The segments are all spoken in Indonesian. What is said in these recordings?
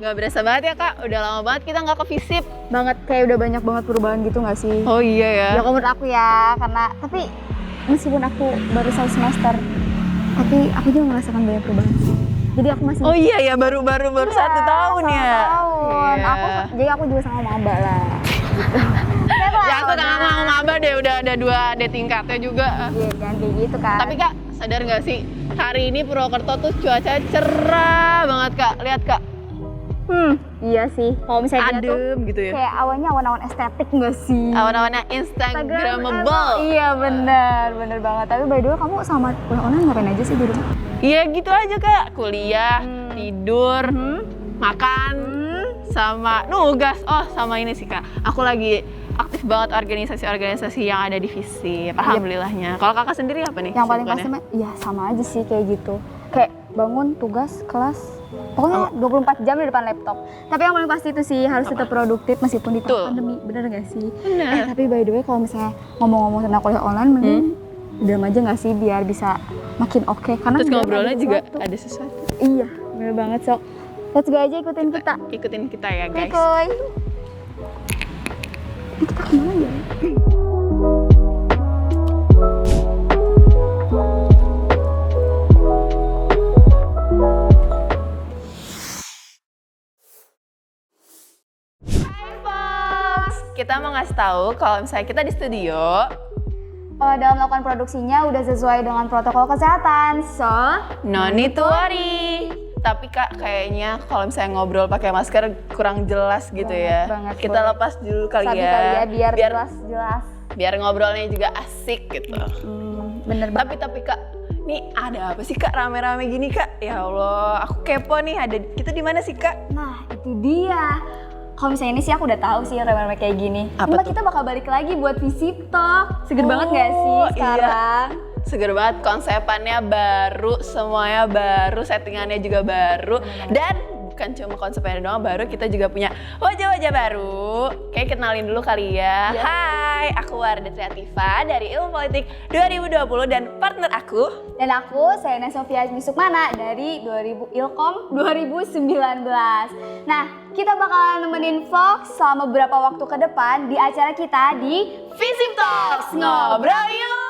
Gak berasa banget ya Kak, udah lama banget kita nggak ke FISIP. Banget, kayak udah banyak banget perubahan gitu nggak sih? Oh iya ya. Ya kalau menurut aku ya, tapi meskipun aku baru 1 semester, tapi aku juga merasakan banyak perubahan sih. Jadi aku masih. Oh iya ya, baru 1 tahun ya. 1 tahun. Iya. Jadi aku juga sama maba lah. Gitu. Ya aku nggak mau maba deh, udah ada 2 adik tingkatnya juga. Iya, jangan kayak gitu kan. Tapi Kak, sadar nggak sih hari ini Purwokerto tuh cuaca cerah banget Kak. Lihat Kak. Iya sih. Kalau misalnya dia tuh Adem gitu ya. kayak awannya awan-awan estetik nggak sih? Awan-awannya Instagramable. Iya bener banget. Tapi by the way kamu sama kuliah online ngapain aja sih di rumah? Iya gitu aja Kak. Kuliah, tidur, makan, sama nugas. Oh sama ini sih Kak. Aku lagi aktif banget organisasi-organisasi yang ada di FISIP. Alhamdulillahnya. Kalau Kakak sendiri apa nih? Yang paling pasti ya sama aja sih kayak gitu. Kayak bangun, tugas, kelas. Pokoknya 24 jam di depan laptop. Tapi yang paling pasti itu sih harus tetap produktif meskipun di tengah pandemi. Bener nggak sih? Bener. Tapi by the way kalau misalnya ngomong-ngomong tentang kuliah online, mending diam aja nggak sih biar bisa makin oke. Karena Terus ngobrolnya juga sesuatu. ada sesuatu. Iya, bener banget Sok. Let's go aja ikutin kita. Ikutin kita ya guys. Koy. Ini kita kemana ya? Kita mau ngasih tahu kalau misalnya kita di studio Dalam melakukan produksinya udah sesuai dengan protokol kesehatan, so no need to worry. Tapi Kak, kayaknya kalau misalnya ngobrol pakai masker kurang jelas gitu ya. Banget, Kita lepas dulu kali sabi ya. kali ya biar jelas. Biar ngobrolnya juga asik gitu. Bener banget. Tapi Kak, nih ada apa sih Kak rame-rame gini Kak? Ya Allah, aku kepo nih. Kita di mana sih Kak? Nah, itu dia. Kalau misalnya ini sih aku udah tahu sih rame-rame kayak gini. Apa Cuma kita bakal balik lagi buat FISIP Talk. Seger banget gak sih sekarang? Iya. Seger banget, konsepannya baru, semuanya baru, settingannya juga baru. Dan bukan cuma konsepnya doang baru, kita juga punya wajah-wajah baru. Kayak kenalin dulu kali ya. Hai, aku Warda Triativa dari Ilmu Politik 2020 dan partner aku. Dan aku, Sayana Sofia Misukmana dari Ilkom 2019. Nah, kita bakalan nemenin vlog selama beberapa waktu ke depan di acara kita di FISIP Talks, ngobrol yuk!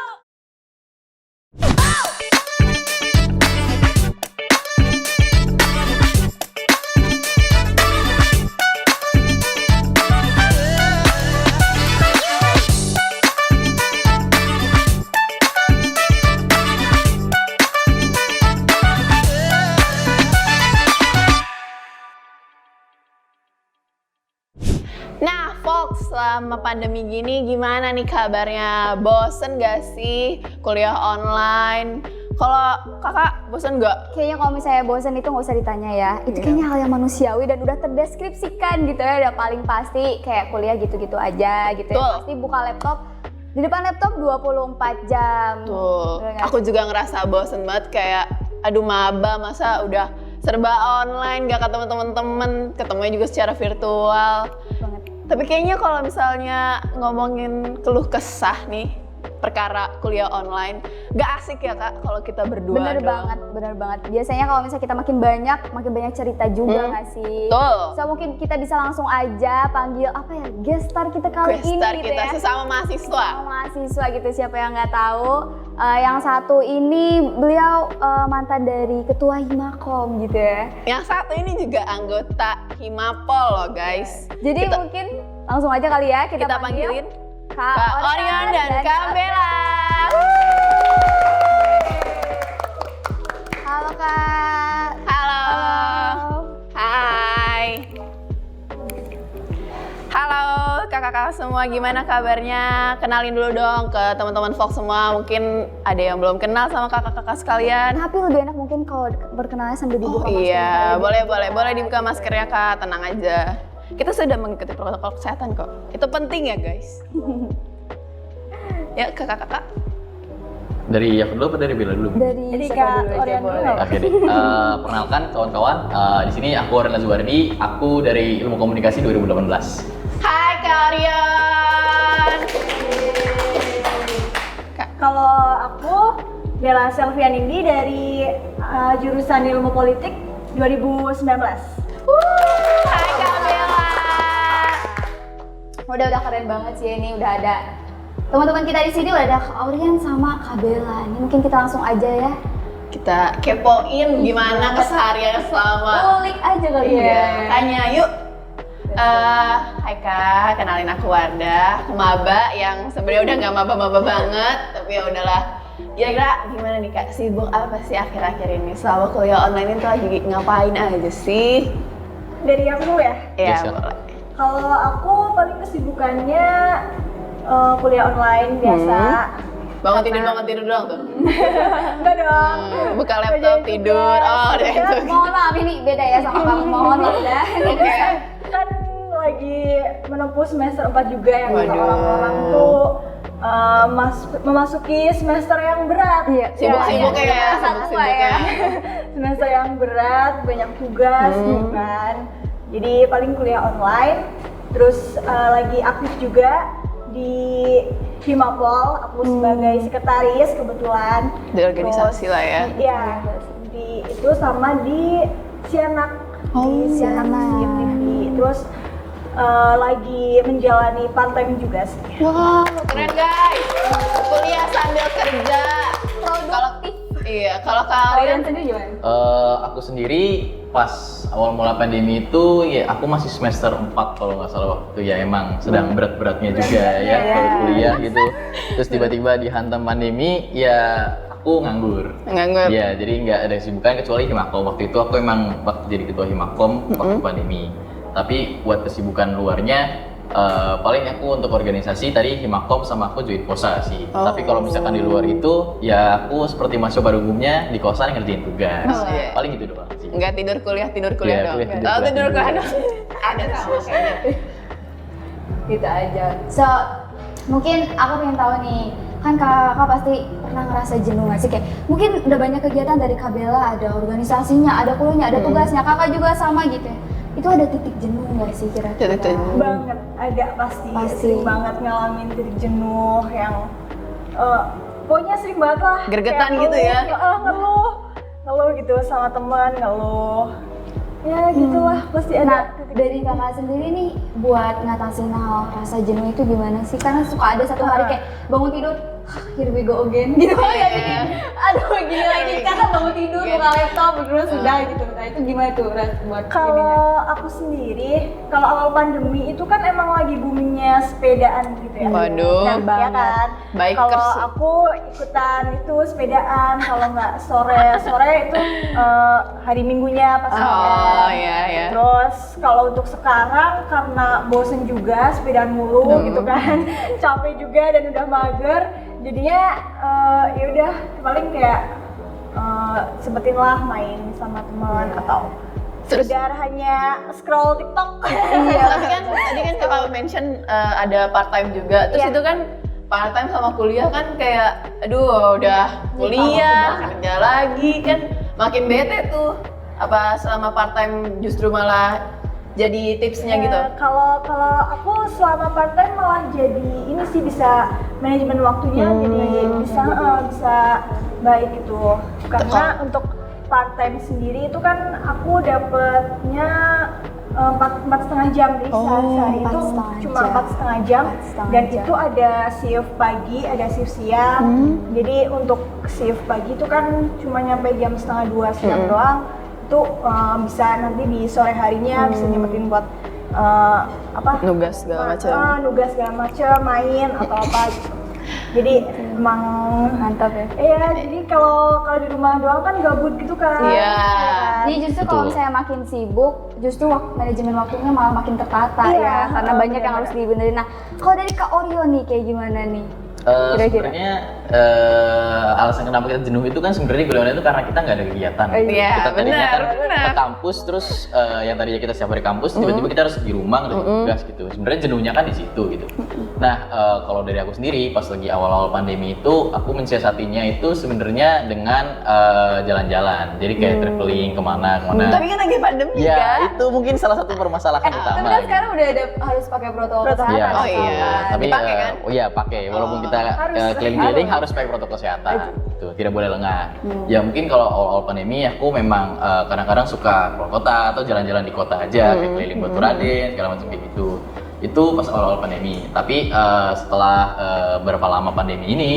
Nah, Fox, selama pandemi gini gimana nih kabarnya? Bosen gak sih kuliah online? Kalau kakak bosen gak? Kayaknya kalau misalnya bosan itu nggak usah ditanya ya. Itu kayaknya hal yang manusiawi dan udah terdeskripsikan gitu ya. Udah paling pasti kayak kuliah gitu-gitu aja gitu ya. Pasti buka laptop, di depan laptop 24 jam. Tuh, aku juga ngerasa bosen banget kayak aduh maba masa udah serba online, gak ketemu temen-temen, ketemunya juga secara virtual. Banget. Tapi kayaknya kalau misalnya ngomongin keluh kesah nih, perkara kuliah online, gak asik ya Kak kalau kita berdua Bener banget. Biasanya kalau misalnya kita makin banyak cerita juga nggak sih? Betul. So mungkin kita bisa langsung aja panggil apa ya, guest star kita kali ini Guest star gitu kita ya. sesama mahasiswa. Mahasiswa gitu, siapa yang nggak tahu. Yang satu ini beliau mantan dari ketua Himakom gitu ya. Yang satu ini juga anggota Himapol loh guys. Jadi mungkin langsung aja kali ya kita panggilin Kak Orion dan Kak Bella. Halo Kak. Halo. Hai. Halo kakak-kakak semua, gimana kabarnya? Kenalin dulu dong ke teman-teman Fox semua. Mungkin ada yang belum kenal sama kakak-kakak sekalian. Tapi lebih enak mungkin kalau berkenalnya sambil dibuka masker. Iya, boleh dibuka maskernya Kak, tenang aja. Kita sudah mengikuti protokol kesehatan kok. Itu penting ya guys. Ya kakak-kakak. Dari aku dulu apa dari Bella dulu? Dari Kak Orion dulu. Oke deh. Perkenalkan kawan-kawan, di sini aku Orion Lazuardi. Aku dari Ilmu Komunikasi 2018. Hai Kak Orion. Kalau aku Bella Selvian Indi dari jurusan Ilmu Politik 2019. Udah keren banget sih ini, udah ada teman-teman kita di sini, udah ada Kak Aurian sama Kak Bella. Ini mungkin kita langsung aja ya. Kita kepoin gimana keseharian selama Kulik aja kali Iya, ya. tanya yuk. Hai Kak, kenalin aku Wardah, aku maba yang sebenarnya udah nggak maba-maba banget, tapi ya udahlah. Kira-kira gimana nih Kak, sibuk apa sih akhir-akhir ini? Selama kuliah online itu lagi ngapain aja sih? Dari aku ya. Ya, Yes, boleh. Kalau aku paling kesibukannya kuliah online biasa. Bangun tidur doang tuh. Enggak dong. Buka laptop, tidur. Oh, udah itu. Mohon maaf ini beda ya sama kamu, mohon maaf dah. Oke. Kan lagi menempuh semester 4 juga yang kata Waduh. orang-orang tuh memasuki semester yang berat. Iya, Sibuk-sibuk iya, ya, iya, sibuk-sibuk iya. ya. Semester yang berat, banyak tugas gitu kan. Jadi paling kuliah online, terus lagi aktif juga di Himapol, aku sebagai sekretaris kebetulan. Di organisasi lah ya. Iya, itu sama di Sianak. Oh, Di Sianak TV. Terus lagi menjalani part time juga sih. Wow, keren guys. Kuliah sambil kerja. Produktif. Iya, kalau kalian Kalian sendiri gimana? Aku sendiri pas awal mula pandemi itu ya aku masih semester 4 kalau nggak salah waktu itu, ya emang sedang berat-beratnya juga ya kalau kuliah gitu. Terus tiba-tiba dihantam pandemi ya aku nganggur. Ya jadi nggak ada kesibukan kecuali Himakom. Waktu itu aku emang waktu jadi ketua Himakom waktu pandemi. Tapi buat kesibukan luarnya paling aku untuk organisasi tadi Himakom sama aku join kosa sih. Tapi kalau misalkan di luar itu ya aku seperti mahasiswa pada umumnya di kosan ngerjain tugas. Oh, iya. Paling gitu doang sih. Enggak tidur kuliah Iya, dong. kuliah, tidur Oh, kuliah. tidur kuliah dong. Ada sama kayaknya. Gitu aja. So, mungkin aku pengen tahu nih, kan kakak pasti pernah ngerasa jenuh gak sih? Kayak mungkin udah banyak kegiatan dari Kak Bella, ada organisasinya, ada kuliahnya, ada tugasnya, kakak juga sama gitu ya. Itu ada titik jenuh gak sih kira-kira? Titik jenuh. Banget, ada pasti. Sering banget ngalamin titik jenuh yang pokoknya sering banget lah. Gregetan Kayak gitu ya? ngeluh gitu sama teman, ngeluh. Ya gitulah, pasti ada. Nah, dari kakak sendiri nih buat ngatasin hal rasa jenuh itu gimana sih? Karena suka ada satu hari kayak bangun tidur, here we go again gitu Oh, ya. iya. Aduh gila ini karena bangun tidur buka laptop terus sudah gitu. Nah itu gimana tuh Ras buat ininya? Kalau aku sendiri, kalau awal pandemi itu kan emang lagi boomingnya sepedaan gitu ya. Waduh. Nah, ya banget. kan. Bikers. Kalau aku ikutan itu sepedaan, kalau nggak sore itu hari minggunya pas Oh, iya. Terus kalau untuk sekarang karena bosen juga sepedaan mulu gitu kan, capek juga dan udah mager, jadinya ya udah paling kayak sempetin lah main sama teman atau Terus- sekedar hanya scroll TikTok. Iya, tapi kan tadi kan kakak mention ada part time juga. Terus Iya. itu kan part time sama kuliah kan kayak aduh udah kuliah, kerja lagi kan makin bete tuh. Apa selama part time justru malah jadi tipsnya gitu? Kalau aku selama part time malah jadi ini sih bisa manajemen waktunya jadi bisa baik gitu. Karena untuk part time sendiri itu kan aku dapatnya 4,5 jam, jadi sehari itu 4,5 cuma jam. 4,5 jam 4,5 dan jam. itu ada shift pagi, ada shift siang. Jadi untuk shift pagi itu kan cuma nyampe jam setengah 2 siang doang. Itu bisa nanti di sore harinya bisa nyempetin buat Nugas segala macam. nugas segala macam, main atau apa gitu. Jadi emang Mantap ya. iya, jadi kalau di rumah doang kan gabut gitu kan. Iya. Ya kan? Jadi justru kalau Betul. misalnya makin sibuk, justru manajemen waktunya malah makin tertata Iya, ya, karena banyak yang benar. harus dibenerin. Nah, kalau dari Kak Oreo nih kayak gimana nih? Kira-kira? Sebenarnya alasan kenapa kita jenuh itu kan sebenarnya kuliah online itu karena kita nggak ada kegiatan. Iya, Kita tadinya benar, kan benar. ke kampus terus yang tadinya kita setiap hari kampus tiba-tiba kita harus di rumah ngerjain tugas gitu. Sebenarnya jenuhnya kan di situ gitu. Nah kalau dari aku sendiri pas lagi awal-awal pandemi itu aku mensiasatinya itu sebenarnya dengan jalan-jalan. Jadi kayak traveling kemana-kemana. Tapi kan lagi pandemi kan? Ya itu mungkin salah satu permasalahan Tapi utama. kan sekarang udah ada harus pakai protokol kesehatan. Iya, Oh iya. tapi Dipakai kan? oh iya pakai. Walaupun kita Harus. keliling-keliling harus pakai protokol kesehatan. Gitu. Tidak boleh lengah. Ya mungkin kalau awal-awal pandemi aku memang kadang-kadang suka keluar kota atau jalan-jalan di kota aja, kayak keliling buat Raden segala macam kayak gitu. Itu pas awal-awal pandemi. Tapi setelah berapa lama pandemi ini,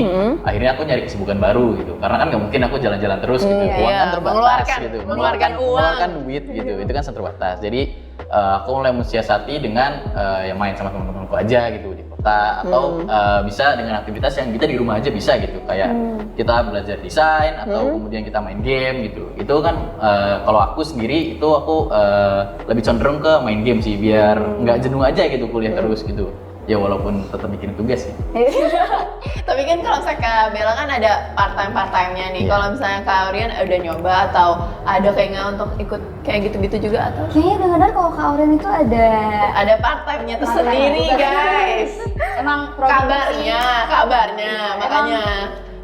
akhirnya aku nyari kesibukan baru gitu. Karena kan nggak mungkin aku jalan-jalan terus gitu. Uang kan terbatas gitu. Mengeluarkan duit gitu. Itu kan sangat terbatas. Jadi aku mulai mensiasati dengan yang main sama teman-temanku aja gitu di kota atau bisa dengan aktivitas yang kita di rumah aja bisa gitu. Kayak kita belajar desain atau kemudian kita main game gitu. Itu kan kalau aku sendiri itu aku lebih cenderung ke main game sih biar nggak jenuh aja gitu kuliah terus gitu. Ya walaupun tetap bikin tugas sih. Tapi kan kalau misalnya Kak Bella kan ada part-time-nya nih. Kalau misalnya Kak Aurian udah nyoba atau ada keinginan untuk ikut kayak gitu-gitu juga atau? Kayaknya dengar kalau Kak Aurian itu ada Part-time-nya tersendiri guys. emang Kabarnya, makanya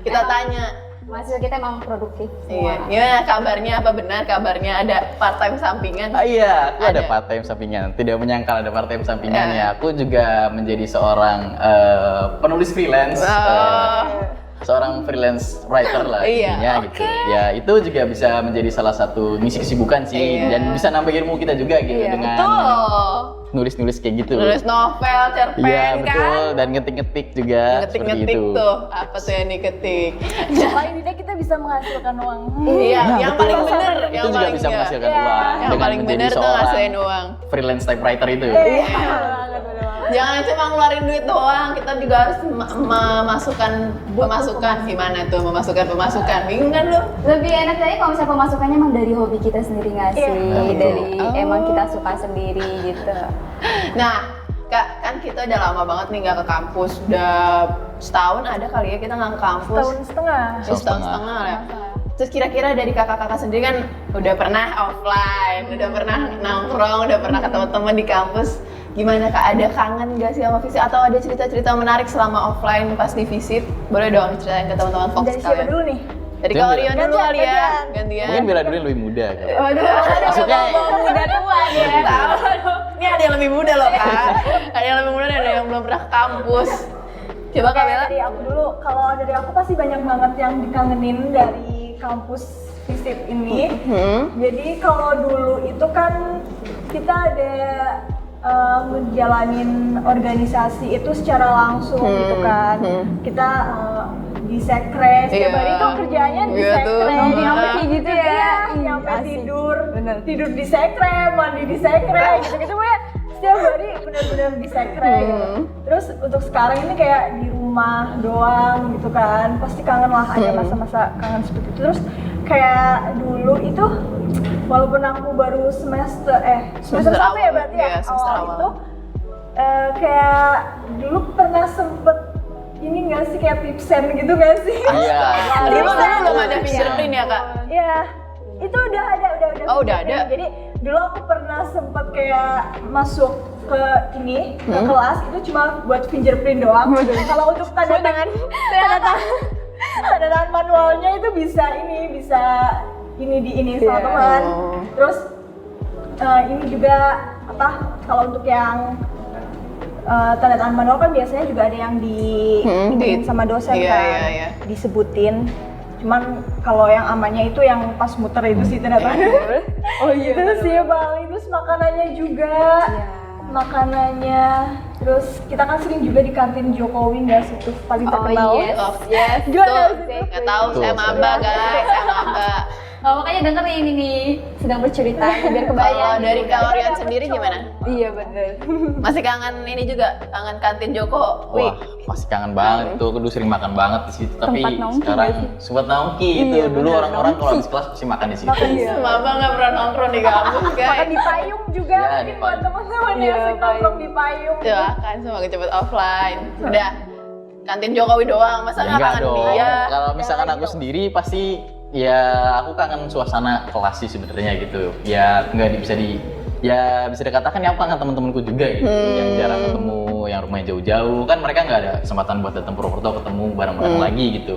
kita tanya. mahasiswa kita emang produktif Iya, semua. ya kabarnya apa benar kabarnya ada part-time sampingan? Iya, aku ada Ada. part-time sampingan. Tidak menyangkal ada part-time sampingan ya. Aku juga menjadi seorang penulis freelance. Seorang freelance writer lah Iya, intinya gitu. Ya itu juga bisa menjadi salah satu misi kesibukan sih Iya. dan bisa nambah ilmu kita juga gitu Iya, dengan Betul. nulis-nulis kayak gitu. Nulis novel, cerpen Iya betul kan? dan ngetik-ngetik juga seperti Ngetik-ngetik itu. tuh. Apa tuh yang diketik? Paling tidak kita bisa menghasilkan uang. Iya, Nah, yang betul. paling bener, Itu yang juga paling bisa enggak. menghasilkan Iya. uang Yang dengan paling menjadi bener tuh seorang ngasilin uang. freelance typewriter itu. Iya. Banget, bener banget. Jangan cuma ngeluarin duit doang, kita juga harus memasukkan pemasukan. Gimana tuh memasukkan pemasukan? Bingung kan lu? Lebih enak tadi kalau misalnya pemasukannya emang dari hobi kita sendiri nggak sih? Iya. Dari Oh. emang kita suka sendiri gitu. Nah, Kak, kan kita udah lama banget nih nggak ke kampus. Udah setahun ada kali ya kita nggak ke kampus. Tahun setengah. Setahun setengah ya. Terus kira-kira dari kakak-kakak sendiri kan udah pernah offline, udah pernah nongkrong, udah pernah ketemu teman di kampus. Gimana Kak, ada kangen gak sih sama visit atau ada cerita-cerita menarik selama offline pas di visit? Boleh dong ceritain ke teman-teman Fox Dari siapa kalian. dulu nih? Dari Jangan Kak Orion dulu gantian, kali ya, gantian. gantian. Mungkin Bella dulu yang lebih muda kan. Waduh, Maksudnya Udah tua dia. tahu. Ini ada yang lebih muda loh Kak. Ada yang lebih muda dan ada yang belum pernah ke kampus. Coba Kak Bella. Dari aku dulu, kalau dari aku pasti banyak banget yang dikangenin dari kampus FISIP ini. Jadi kalau dulu itu kan kita ada ngejalanin organisasi itu secara langsung gitu kan. Kita di sekre, setiap Iya. hari tuh kerjaannya di Iya tuh. sekre. Nyampe kayak gitu ya. Iya, Ih, nyampe asik. tidur di sekre, mandi di sekre, gitu-gitu ya. Setiap hari benar-benar di sekre gitu. Terus untuk sekarang ini kayak di rumah doang gitu kan, pasti kangen lah ada masa-masa kangen seperti itu. Terus kayak dulu itu walaupun aku baru semester Semester 1 ya awal. berarti Iya, ya semester awal awal. itu kayak dulu pernah sempet ini nggak sih kayak tipsen gitu nggak sih? Iya. Dulu Tipsen. kan belum ada fingerprint ya Kak? Iya, itu udah ada. Oh, udah ada? Jadi dulu aku pernah sempet kayak masuk ke ini ke kelas itu cuma buat fingerprint doang. Kalau untuk tanda tangan manualnya itu bisa ini sama teman. Terus ini juga apa? Kalau untuk yang tanda tangan manual kan biasanya juga ada yang diinin sama dosen Iya, kan, iya. disebutin. Cuman kalau yang amannya itu yang pas muter itu sih tanda tangan. Oh iya. Itu sih paling, terus makanannya juga. Makanannya, terus kita kan sering juga di kantin Jokowi nggak sih tuh paling terkenal. Oh yes, Gimana tuh. sih? Nggak tahu, Tuh, saya maba guys, saya maba. Oh, makanya dengerin ini nih, sedang bercerita biar Kalau kebayang. dari Kak Orion sendiri gimana? Iya bener. Masih kangen ini juga, kangen kantin Joko? Wah, masih kangen banget itu. Aku dulu sering makan banget di situ. Tapi Tempat nongki sekarang nggak sih? sempat nongki itu. Iya, Dulu bener, orang-orang kalau nongki. habis kelas pasti makan di situ. Maba nggak pernah nongkrong di kampus Makan guys. di payung juga, Ya, mungkin di buat payung. teman-teman Iya, yang sering nongkrong di payung. Tuh kan semoga cepet offline. Udah, kantin Jokowi doang, masa Ya, nggak enggak kangen dong. dia? Kalau misalkan aku sendiri pasti ya aku kangen suasana kelas sih sebenarnya gitu. Ya bisa dikatakan ya aku kangen teman-temanku juga gitu. Yang jarang ketemu, yang rumahnya jauh-jauh. Kan mereka nggak ada kesempatan buat datang Purwokerto ketemu bareng-bareng lagi gitu.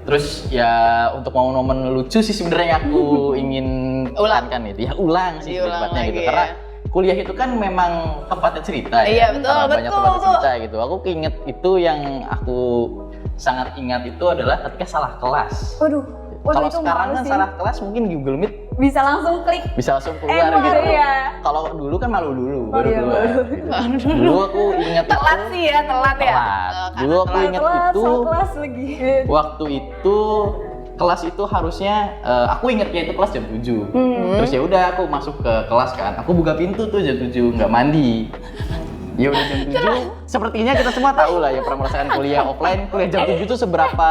Terus ya untuk momen-momen lucu sih sebenarnya yang aku ingin Ulang. tekankan itu ya ulang sih Diulang tepatnya lagi gitu. ya. Karena kuliah itu kan memang tempatnya cerita ya. Iya, betul, Karena banyak betul, tempat betul. cerita gitu. Aku keinget itu yang aku sangat ingat itu adalah ketika salah kelas. Waduh, Kalau itu sekarang malu kan sih. salah kelas mungkin Google Meet Bisa langsung klik. bisa langsung keluar Emang gitu. iya. kalau dulu kan malu dulu, baru keluar. Gitu. Dulu aku ingat Telat sih ya, telat ya. Telat. Dulu aku ingat Telat, itu soal kelas lagi. waktu itu kelas itu harusnya aku ingetnya itu kelas jam 7. Terus ya udah aku masuk ke kelas kan. Aku buka pintu tuh jam 7 nggak mandi. Ya udah jam 7. Sepertinya kita semua tahu lah ya pernah merasakan kuliah offline, kuliah jam 7 tuh seberapa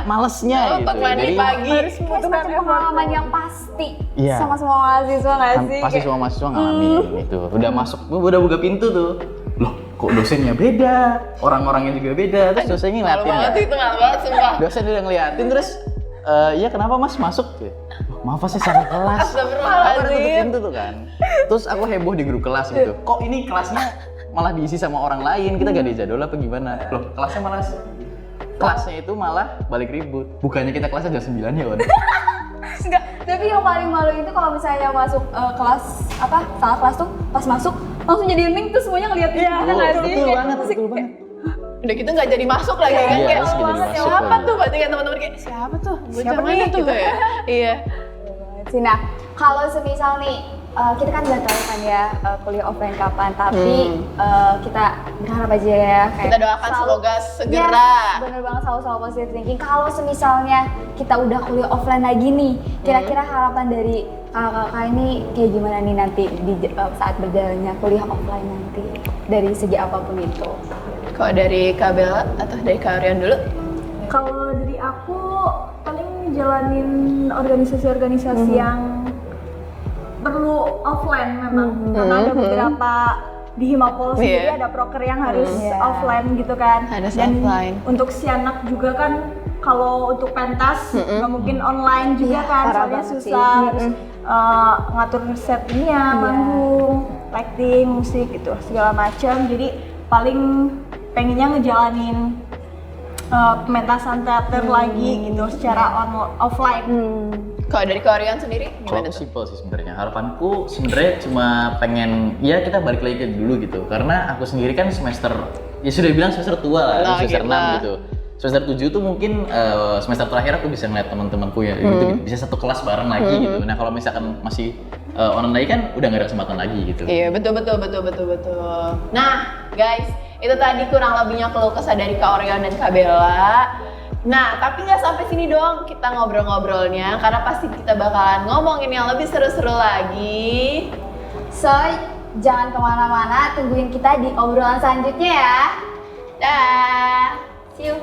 malesnya gitu. Untuk mandi pagi. Harus Kayak membutuhkan semacam effort. pengalaman yang pasti Iya. sama semua mahasiswa nggak sih? Pasti semua mahasiswa ngalamin gitu. Udah masuk, udah buka pintu tuh. Loh, kok dosennya beda? Orang-orangnya juga beda. Terus dosennya Malu ngeliatin banget ya. itu, malu banget sumpah. Dosen udah ngeliatin terus iya kenapa Mas masuk? Loh, maaf Mas, saya salah kelas. Astagfirullahaladzim. Aku udah tutup pintu tuh kan. Terus aku heboh di grup kelas gitu. Kok ini kelasnya malah diisi sama orang lain? Kita gak dijadwal apa gimana? Loh, kelasnya itu malah balik ribut. Bukannya kita kelasnya jam 9 ya, Wan? Enggak, tapi yang paling malu itu kalau misalnya masuk kelas salah kelas tuh pas masuk langsung jadi hening terus semuanya ngeliatin kita nggak sih? Betul Kayak banget, musik. betul banget. Udah gitu nggak jadi masuk lagi kan? Iya, Kayak, terus nggak jadi masuk siapa lagi. tuh? Berarti kan teman-teman kayak, siapa tuh? Siapa Bocah mana nih? tuh? Ya? Iya. Sih, nah kalau semisal nih kita kan nggak tahu kan ya kuliah offline kapan, tapi kita berharap aja ya kayak Kita doakan semoga segera. Yes, bener banget, selalu positive thinking. Kalau semisalnya kita udah kuliah offline lagi nih, kira-kira harapan dari kakak-kakak ini kayak gimana nih nanti di saat berjalannya kuliah offline nanti dari segi apapun itu? Kalau dari Kak Bella atau dari Kak Rian dulu? Kalau dari aku paling jalanin organisasi-organisasi yang perlu offline memang, karena ada beberapa di Himapol sendiri Iya. ada proker yang harus Iya. offline gitu kan. Harus Dan offline. untuk Sianak juga kan kalau untuk pentas nggak mungkin online juga Iya, kan, parah soalnya banget sih. susah harus ngatur setnya, manggung, lighting, musik gitu segala macam. Jadi paling pengennya ngejalanin pementasan teater lagi gitu secara offline. Kalau dari Kak Rian sendiri Kalau gimana aku tuh? simpel sih sebenarnya. Harapanku sebenarnya cuma pengen ya kita balik lagi ke dulu gitu. Karena aku sendiri kan semester ya sudah bilang semester tua lah, Nah, semester gila. 6 gitu. Semester 7 tuh mungkin semester terakhir aku bisa ngeliat teman-temanku ya gitu, bisa satu kelas bareng lagi gitu. Nah, kalau misalkan masih online lagi kan udah gak ada kesempatan lagi gitu. Iya, betul. Nah, guys, itu tadi kurang lebihnya keluh kesah dari Kak Orion dan Kak Bella. Nah, tapi nggak sampai sini doang kita ngobrol-ngobrolnya, karena pasti kita bakalan ngomongin yang lebih seru-seru lagi. So, jangan kemana-mana, tungguin kita di obrolan selanjutnya ya. Dah. See you.